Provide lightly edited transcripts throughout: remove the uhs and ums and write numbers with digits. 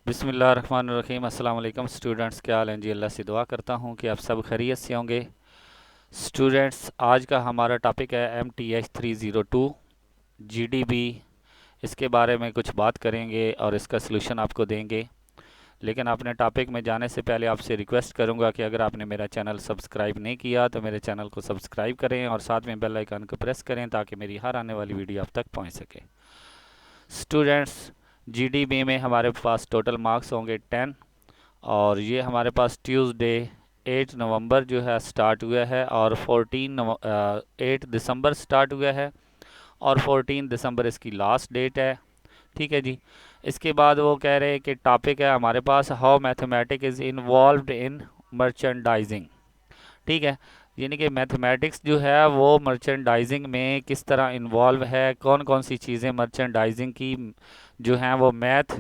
बिस्मिल्लाहिर्रहमानिर्रहीम। अस्सलाम वालेकुम स्टूडेंट्स, क्या हाल हैं जी। अल्लाह से दुआ करता हूँ कि आप सब खैरियत से होंगे। स्टूडेंट्स, आज का हमारा टॉपिक है MTH 302 GDB। इसके बारे में कुछ बात करेंगे और इसका सलूशन आपको देंगे। लेकिन अपने टॉपिक में जाने से पहले आपसे रिक्वेस्ट करूंगा कि अगर आपने मेरा चैनल सब्सक्राइब नहीं किया तो मेरे चैनल को सब्सक्राइब करें और साथ में बेल आइकन को प्रेस करें ताकि मेरी हर आने वाली वीडियो आप तक पहुंच सके। स्टूडेंट्स, जीडीबी में हमारे पास टोटल मार्क्स होंगे 10 और ये हमारे पास ट्यूसडे 8 नवंबर जो है स्टार्ट हुआ है और 8 दिसंबर स्टार्ट हुआ है और 14 दिसंबर इसकी लास्ट डेट है। ठीक है जी। इसके बाद वो कह रहे हैं कि टॉपिक है हमारे पास how mathematic is involved in merchandising. ठीक है। यानी कि मैथमेटिक्स जो है वो मर्चेंडाइजिंग में किस तरह इन्वॉल्व है, कौन कौन सी चीज़ें मर्चेंडाइजिंग की जो हैं वो मैथ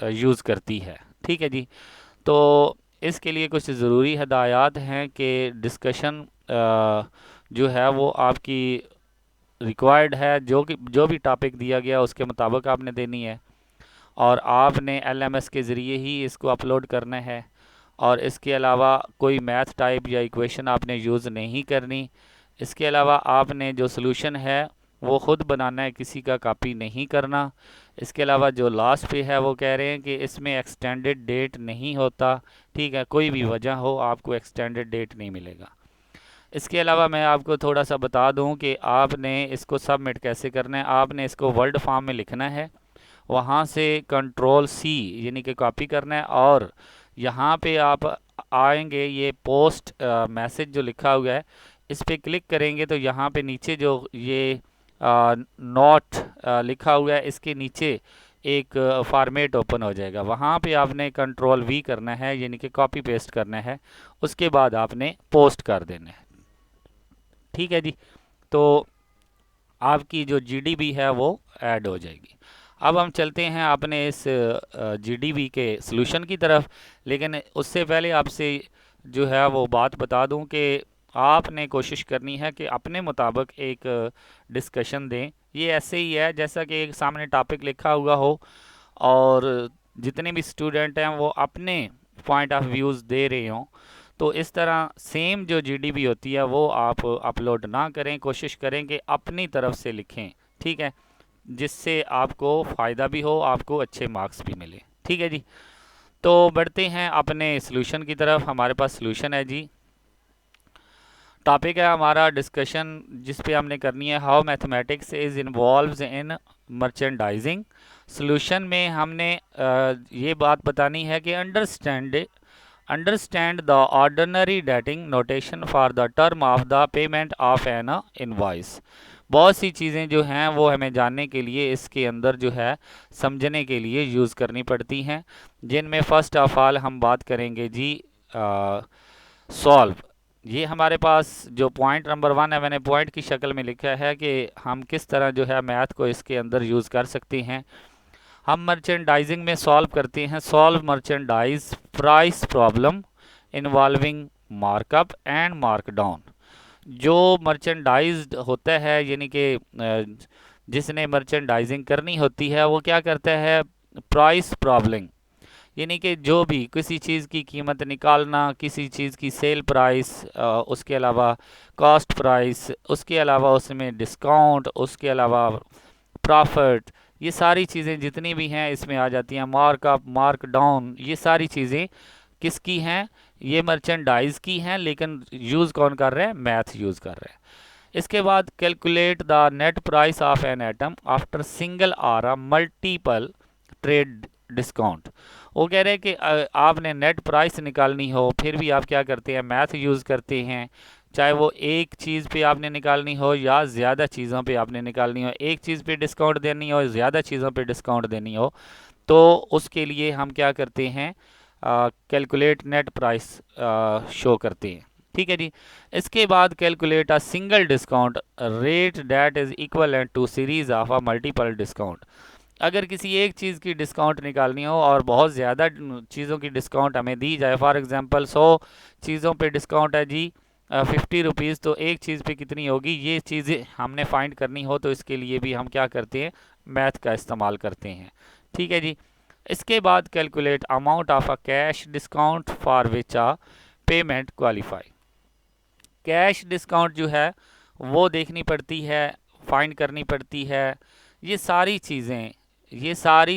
यूज़ करती है। ठीक है जी। तो इसके लिए कुछ ज़रूरी हदायत हैं कि डिस्कशन जो है वो आपकी रिक्वायर्ड है। जो भी टॉपिक दिया गया उसके मुताबिक आपने देनी है और आपने LMS के ज़रिए ही इसको अपलोड करना है। और इसके अलावा कोई मैथ टाइप या इक्वेशन आपने यूज़ नहीं करनी। इसके अलावा आपने जो सॉल्यूशन है वो ख़ुद बनाना है, किसी का कॉपी नहीं करना। इसके अलावा जो लास्ट पे है वो कह रहे हैं कि इसमें एक्सटेंडेड डेट नहीं होता। ठीक है, कोई भी वजह हो आपको एक्सटेंडेड डेट नहीं मिलेगा। इसके अलावा मैं आपको थोड़ा सा बता दूं कि आपने इसको सबमिट कैसे करना है। आपने इसको वर्ड फॉर्म में लिखना है, वहाँ से Ctrl+C यानी कि कॉपी करना है और यहाँ पे आप आएंगे, ये पोस्ट मैसेज जो लिखा हुआ है इस पर क्लिक करेंगे तो यहाँ पे नीचे जो ये नोट लिखा हुआ है इसके नीचे एक फॉर्मेट ओपन हो जाएगा। वहाँ पे आपने Ctrl+V करना है यानी कि कॉपी पेस्ट करना है। उसके बाद आपने पोस्ट कर देना है। ठीक है जी। तो आपकी जो जीडीबी है वो ऐड हो जाएगी। अब हम चलते हैं अपने इस जीडीबी के सॉल्यूशन की तरफ। लेकिन उससे पहले आपसे जो है वो बात बता दूं कि आपने कोशिश करनी है कि अपने मुताबिक एक डिस्कशन दें। ये ऐसे ही है जैसा कि एक सामने टॉपिक लिखा हुआ हो और जितने भी स्टूडेंट हैं वो अपने पॉइंट ऑफ व्यूज़ दे रहे हों। तो इस तरह सेम जो जीडीबी होती है वो आप अपलोड ना करें, कोशिश करें कि अपनी तरफ से लिखें। ठीक है, जिससे आपको फ़ायदा भी हो, आपको अच्छे मार्क्स भी मिले। ठीक है जी। तो बढ़ते हैं अपने सॉल्यूशन की तरफ। हमारे पास सॉल्यूशन है जी। टॉपिक है हमारा डिस्कशन जिस पे हमने करनी है how mathematics is involves in merchandising. Solution में हमने ये बात बतानी है कि understand the ordinary dating notation for the term of the payment of N invoice. बहुत सी चीज़ें जो हैं वो हमें जानने के लिए इसके अंदर जो है समझने के लिए यूज़ करनी पड़ती हैं, जिनमें फ़र्स्ट ऑफ ऑल हम बात करेंगे जी सॉल्व। ये हमारे पास जो पॉइंट नंबर 1 है मैंने पॉइंट की शक्ल में लिखा है कि हम किस तरह जो है मैथ को इसके अंदर यूज़ कर सकते हैं। हम मर्चेंडाइजिंग में सॉल्व करते हैं। Solve merchandise price problem involving markup and markdown. जो मर्चेंडाइज्ड होता है यानी कि जिसने मर्चेंडाइजिंग करनी होती है वो क्या करता है, प्राइस प्रॉब्लम यानी कि जो भी किसी चीज़ की कीमत निकालना, किसी चीज़ की सेल प्राइस, उसके अलावा कॉस्ट प्राइस, उसके अलावा उसमें डिस्काउंट, उसके अलावा प्रॉफिट, ये सारी चीज़ें जितनी भी हैं इसमें आ जाती हैं। मार्कअप, मार्क डाउन, ये सारी चीज़ें किसकी हैं, ये मर्चेंडाइज की हैं। लेकिन यूज़ कौन कर रहा है, मैथ यूज़ कर रहा है। इसके बाद calculate the net price of an item after single or a multiple trade discount. वो कह रहे हैं कि आपने नेट प्राइस निकालनी हो फिर भी आप क्या करते हैं, मैथ यूज़ करते हैं। चाहे वो एक चीज़ पे आपने निकालनी हो या ज़्यादा चीज़ों पे आपने निकालनी हो, एक चीज़ पे डिस्काउंट देनी हो, ज़्यादा चीज़ों पे डिस्काउंट देनी हो, तो उसके लिए हम क्या करते हैं, कैलकुलेट नेट प्राइस शो करते हैं। ठीक है जी। इसके बाद calculate a single discount rate that is equal to series of a multiple discount. अगर किसी एक चीज़ की डिस्काउंट निकालनी हो और बहुत ज़्यादा चीज़ों की डिस्काउंट हमें दी जाए, फॉर एग्जांपल 100 चीज़ों पे डिस्काउंट है जी 50 रुपीज़, तो एक चीज़ पे कितनी होगी, ये चीज़ें हमने फाइंड करनी हो तो इसके लिए भी हम क्या करते हैं, मैथ का इस्तेमाल करते हैं। ठीक है जी। इसके बाद calculate amount of a cash discount for which a payment qualify. Cash discount जो है वो देखनी पड़ती है, फाइंड करनी पड़ती है। ये सारी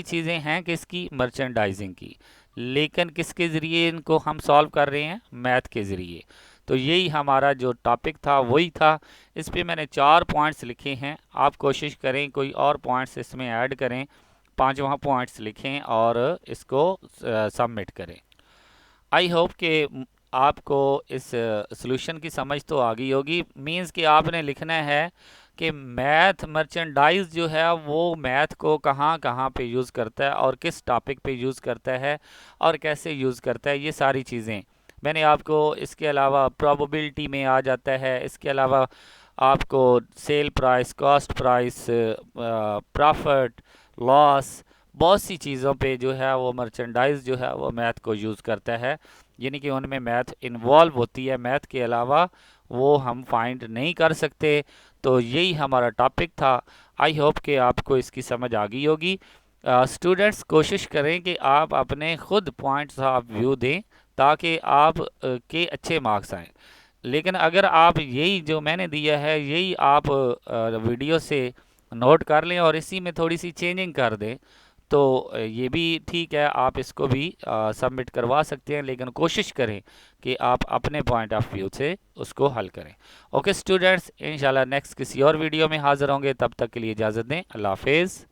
चीज़ें हैं किसकी, मर्चेंडाइजिंग की। लेकिन किसके ज़रिए इनको हम सॉल्व कर रहे हैं, मैथ के ज़रिए। तो यही हमारा जो टॉपिक था वही था। इस पे मैंने 4 पॉइंट्स लिखे हैं, आप कोशिश करें कोई और पॉइंट्स इसमें ऐड करें, 5वां पॉइंट्स लिखें और इसको सबमिट करें। आई होप कि आपको इस सॉल्यूशन की समझ तो आ गई होगी। मींस कि आपने लिखना है कि मैथ मर्चेंडाइज जो है वो मैथ को कहाँ कहाँ पे यूज़ करता है और किस टॉपिक पे यूज़ करता है और कैसे यूज़ करता है, ये सारी चीज़ें मैंने आपको। इसके अलावा प्रोबेबिलिटी में आ जाता है, इसके अलावा आपको sale price, cost price, profit, loss, बहुत सी चीज़ों पे जो है वो मर्चेंडाइज जो है वो मैथ को यूज़ करता है। यानी कि उनमें मैथ इन्वॉल्व होती है, मैथ के अलावा वो हम फाइंड नहीं कर सकते। तो यही हमारा टॉपिक था। आई होप कि आपको इसकी समझ आ गई होगी। स्टूडेंट्स कोशिश करें कि आप अपने खुद पॉइंट्स ऑफ व्यू दें ताकि आप के अच्छे मार्क्स आएँ। लेकिन अगर आप यही जो मैंने दिया है यही आप वीडियो से नोट कर लें और इसी में थोड़ी सी चेंजिंग कर दें तो ये भी ठीक है, आप इसको भी सबमिट करवा सकते हैं। लेकिन कोशिश करें कि आप अपने पॉइंट ऑफ व्यू से उसको हल करें। ओके स्टूडेंट्स, इंशाल्लाह नेक्स्ट किसी और वीडियो में हाज़िर होंगे, तब तक के लिए इजाज़त दें। अल्लाह हाफिज़।